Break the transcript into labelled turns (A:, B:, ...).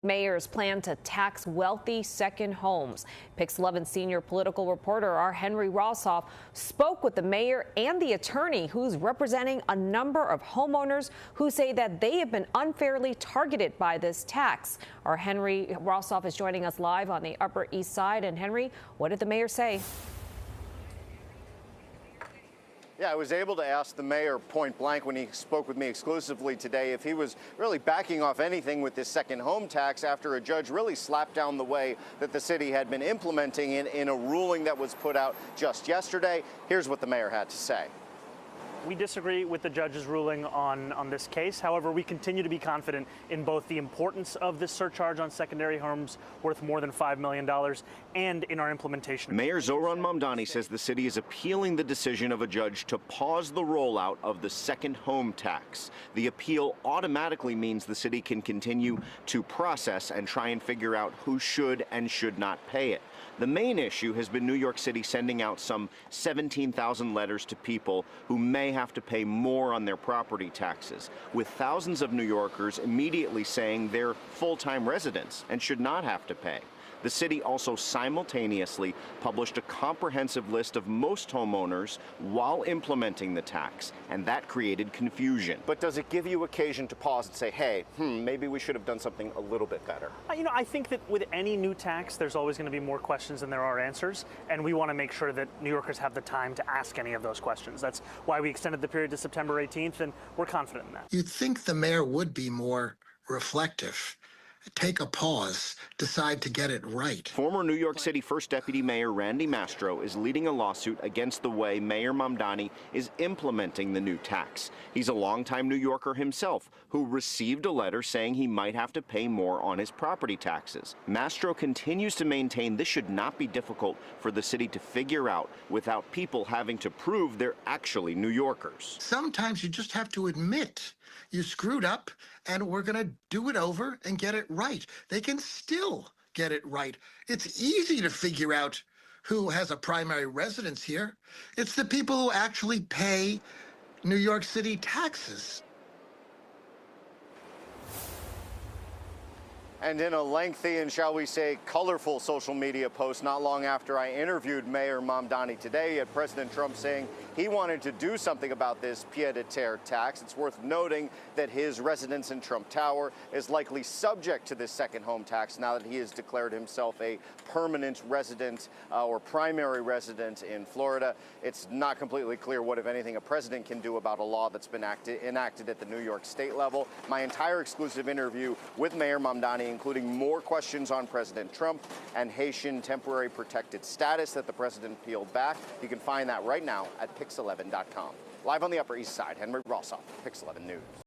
A: Mayor's plan to tax wealthy second homes. PIX11 senior political reporter Henry Rosoff spoke with the mayor and the attorney who's representing a number of homeowners who say that they have been unfairly targeted by this tax. Henry Rosoff is joining us live on the Upper East Side. And Henry, what did the mayor say?
B: Yeah, I was able to ask the mayor point blank when he spoke with me exclusively today if he was really backing off anything with this second home tax after a judge really slapped down the way that the city had been implementing it in a ruling that was put out just yesterday. Here's what the mayor had to say.
C: We disagree with the judge's ruling on this case. However, we continue to be confident in both the importance of this surcharge on secondary homes worth more than $5 million and in our implementation.
D: Mayor Zohran Mamdani says the city is appealing the decision of a judge to pause the rollout of the second home tax. The appeal automatically means the city can continue to process and try and figure out who should and should not pay it. The main issue has been New York City sending out some 17,000 letters to people who may have to pay more on their property taxes, with thousands of New Yorkers immediately saying they're full-time residents and should not have to pay. The city also simultaneously published a comprehensive list of most homeowners while implementing the tax, and that created confusion.
B: But does it give you occasion to pause and say, hey, maybe we should have done something a little bit better?
C: I think that with any new tax, there's always going to be more questions than there are answers, and we want to make sure that New Yorkers have the time to ask any of those questions. That's why we extended the period to September 18th, and we're confident in that.
E: You'd think the mayor would be more reflective. Take a pause, decide to get it right.
D: Former New York City First Deputy Mayor Randy Mastro is leading a lawsuit against the way Mayor Mamdani is implementing the new tax. He's a longtime New Yorker himself who received a letter saying he might have to pay more on his property taxes. Mastro continues to maintain this should not be difficult for the city to figure out without people having to prove they're actually New Yorkers.
E: Sometimes you just have to admit you screwed up, and we're going to do it over and get it right. They can still get it right. It's easy to figure out who has a primary residence here. It's the people who actually pay New York City taxes.
B: And in a lengthy and, shall we say, colorful social media post not long after I interviewed Mayor Mamdani today, you had President Trump saying he wanted to do something about this pied-à-terre tax. It's worth noting that his residence in Trump Tower is likely subject to this second home tax now that he has declared himself a permanent resident or primary resident in Florida. It's not completely clear what, if anything, a president can do about a law that's been enacted at the New York state level. My entire exclusive interview with Mayor Mamdani, including more questions on President Trump and Haitian temporary protected status that the president peeled back. You can find that right now at PIX11.com. Live on the Upper East Side, Henry Rosoff, PIX11 News.